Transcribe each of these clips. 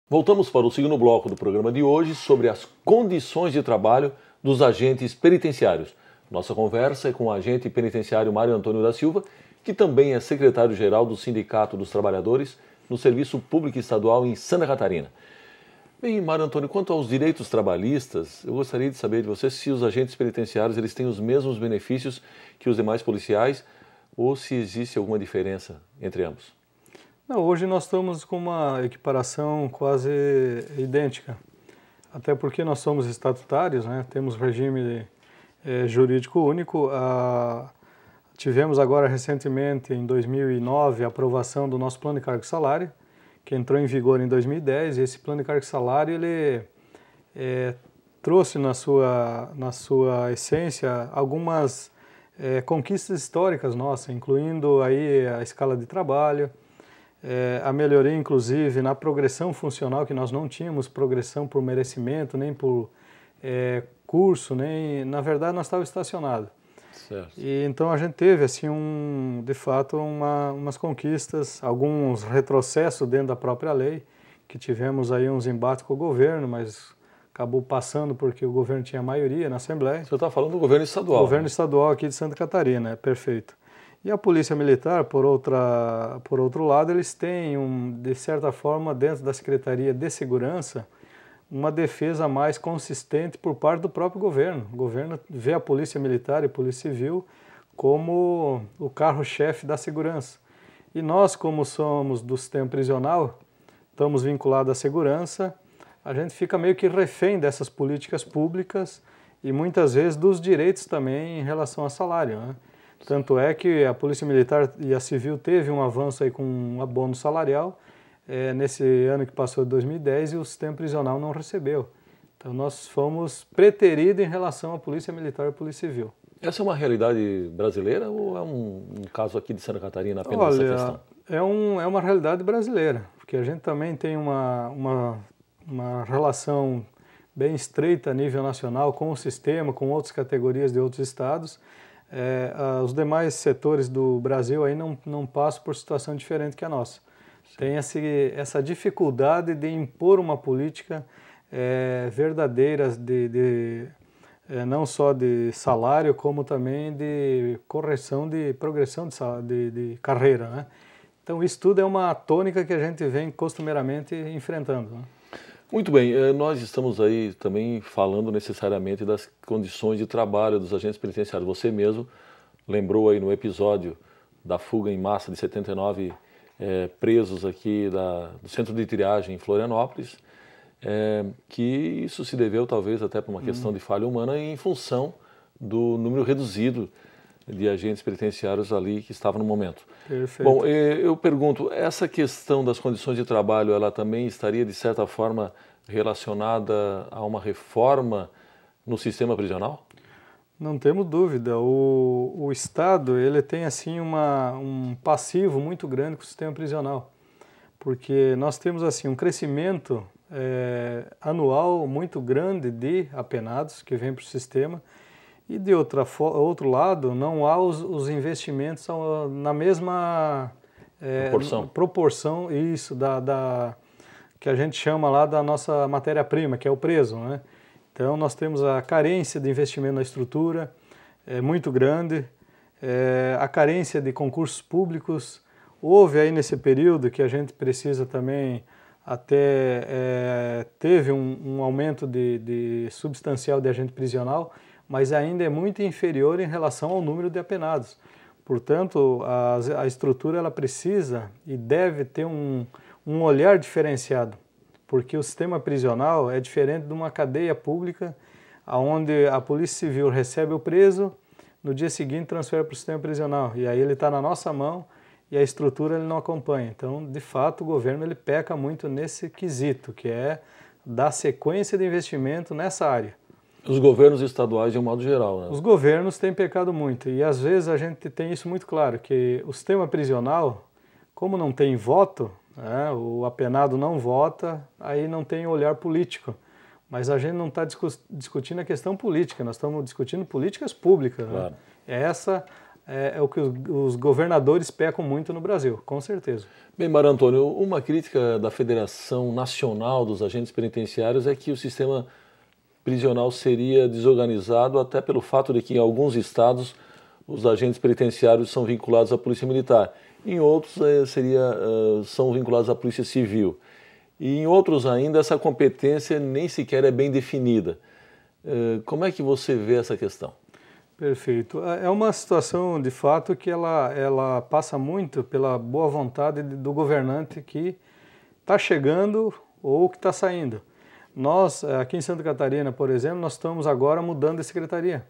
Voltamos para o segundo bloco do programa de hoje sobre as condições de trabalho dos agentes penitenciários. Nossa conversa é com o agente penitenciário Mário Antônio da Silva, que também é secretário-geral do Sindicato dos Trabalhadores no Serviço Público Estadual em Santa Catarina. Bem, Mário Antônio, quanto aos direitos trabalhistas, eu gostaria de saber de você se os agentes penitenciários eles têm os mesmos benefícios que os demais policiais ou se existe alguma diferença entre ambos. Não, hoje nós estamos com uma equiparação quase idêntica, até porque nós somos estatutários, né? Temos regime jurídico único. Tivemos agora recentemente, em 2009, a aprovação do nosso plano de cargo e salário, que entrou em vigor em 2010, e esse plano de cargo e salário ele trouxe na sua essência algumas conquistas históricas nossas, incluindo aí a escala de trabalho, a melhoria, inclusive, na progressão funcional, que nós não tínhamos progressão por merecimento, nem por curso, nem... Na verdade, nós estávamos estacionados. Certo. E então a gente teve, assim, de fato, umas conquistas, alguns retrocessos dentro da própria lei, que tivemos aí uns embates com o governo, mas acabou passando porque o governo tinha maioria na Assembleia. Você está falando do governo estadual. O governo estadual aqui de Santa Catarina, perfeito. E a Polícia Militar, por outro lado, eles têm, de certa forma, dentro da Secretaria de Segurança, uma defesa mais consistente por parte do próprio governo. O governo vê a Polícia Militar e a Polícia Civil como o carro-chefe da segurança. E nós, como somos do sistema prisional, estamos vinculados à segurança, a gente fica meio que refém dessas políticas públicas e muitas vezes dos direitos também em relação a salário, né? Tanto é que a Polícia Militar e a Civil teve um avanço aí com um abono salarial nesse ano que passou de 2010 e o sistema prisional não recebeu. Então nós fomos preteridos em relação à Polícia Militar e à Polícia Civil. Essa é uma realidade brasileira ou é um caso aqui de Santa Catarina apenas essa questão? É uma realidade brasileira, porque a gente também tem uma relação bem estreita a nível nacional com o sistema, com outras categorias de outros estados. Os demais setores do Brasil aí não passam por situação diferente que a nossa. Sim. Tem essa dificuldade de impor uma política verdadeira, não só de salário, como também de correção de progressão de carreira, né? Então isso tudo é uma tônica que a gente vem costumeiramente enfrentando, né? Muito bem, nós estamos aí também falando necessariamente das condições de trabalho dos agentes penitenciários. Você mesmo lembrou aí no episódio da fuga em massa de 79 presos aqui do centro de triagem em Florianópolis, que isso se deveu talvez até por uma questão de falha humana em função do número reduzido de agentes penitenciários ali que estavam no momento. Perfeito. Bom, eu pergunto, essa questão das condições de trabalho, ela também estaria de certa forma relacionada a uma reforma no sistema prisional? Não temos dúvida. O Estado ele tem assim um passivo muito grande com o sistema prisional, porque nós temos assim um crescimento anual muito grande de apenados que vem para o sistema. E de outro lado, não há os investimentos na mesma proporção isso, que a gente chama lá da nossa matéria-prima, que é o preso, né? Então nós temos a carência de investimento na estrutura, muito grande, a carência de concursos públicos. Houve aí nesse período que a gente precisa também, teve um aumento de substancial de agente prisional, mas ainda é muito inferior em relação ao número de apenados. Portanto, a estrutura ela precisa e deve ter um olhar diferenciado, porque o sistema prisional é diferente de uma cadeia pública, onde a Polícia Civil recebe o preso, no dia seguinte transfere para o sistema prisional, e aí ele está na nossa mão e a estrutura ele não acompanha. Então, de fato, o governo ele peca muito nesse quesito, que é dar sequência de investimento nessa área. Os governos estaduais, de um modo geral, né? Os governos têm pecado muito e às vezes a gente tem isso muito claro, que o sistema prisional, como não tem voto, né, o apenado não vota, aí não tem olhar político. Mas a gente não está discutindo a questão política, nós estamos discutindo políticas públicas. Claro. Né? É essa é o que os governadores pecam muito no Brasil, com certeza. Bem, Mário Antônio, uma crítica da Federação Nacional dos Agentes Penitenciários é que o sistema prisional seria desorganizado até pelo fato de que em alguns estados os agentes penitenciários são vinculados à Polícia Militar, em outros são vinculados à Polícia Civil. E em outros ainda essa competência nem sequer é bem definida. Como é que você vê essa questão? Perfeito. É uma situação, de fato, que ela passa muito pela boa vontade do governante que está chegando ou que está saindo. Nós, aqui em Santa Catarina, por exemplo, nós estamos agora mudando de secretaria.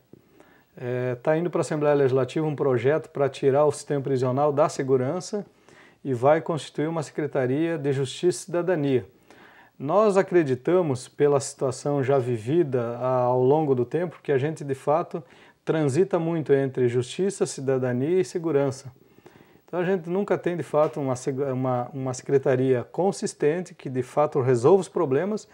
Está indo para a Assembleia Legislativa um projeto para tirar o sistema prisional da segurança e vai constituir uma Secretaria de Justiça e Cidadania. Nós acreditamos, pela situação já vivida ao longo do tempo, que a gente, de fato, transita muito entre justiça, cidadania e segurança. Então a gente nunca tem, de fato, uma secretaria consistente que, de fato, resolva os problemas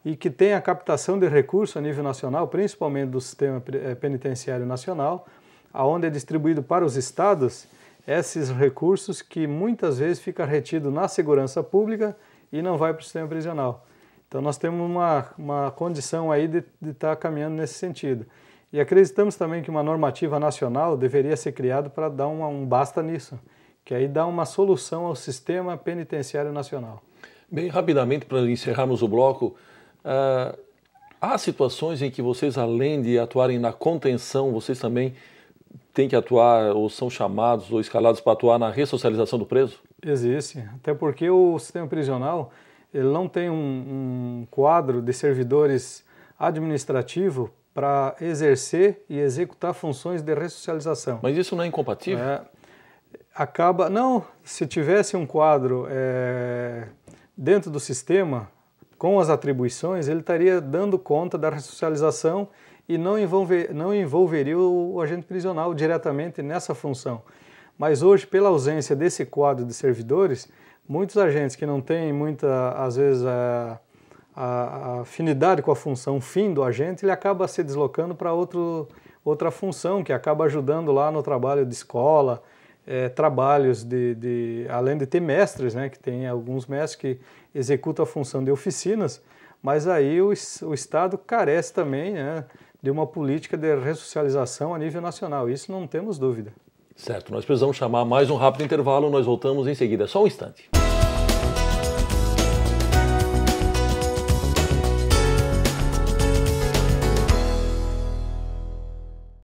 e que tenha a captação de recursos a nível nacional, principalmente do sistema penitenciário nacional, onde é distribuído para os estados esses recursos que muitas vezes fica retido na segurança pública e não vai para o sistema prisional. Então nós temos uma condição aí de estar caminhando nesse sentido. E acreditamos também que uma normativa nacional deveria ser criada para dar um basta nisso, que aí dá uma solução ao sistema penitenciário nacional. Bem, rapidamente, para encerrarmos o bloco, há situações em que vocês, além de atuarem na contenção, vocês também têm que atuar, ou são chamados ou escalados para atuar na ressocialização do preso? Existe, até porque o sistema prisional ele não tem um quadro de servidores administrativo para exercer e executar funções de ressocialização. Mas isso não é incompatível? Não, se tivesse um quadro dentro do sistema, com as atribuições, ele estaria dando conta da ressocialização e não envolveria o agente prisional diretamente nessa função. Mas hoje, pela ausência desse quadro de servidores, muitos agentes que não têm às vezes, a afinidade com a função fim do agente, ele acaba se deslocando para outra função, que acaba ajudando lá no trabalho de escola, trabalhos além de ter mestres, né, que tem alguns mestres que executam a função de oficinas, mas aí o Estado carece também, né, de uma política de ressocialização a nível nacional, isso não temos dúvida. Certo, nós precisamos chamar mais um rápido intervalo, nós voltamos em seguida, só um instante.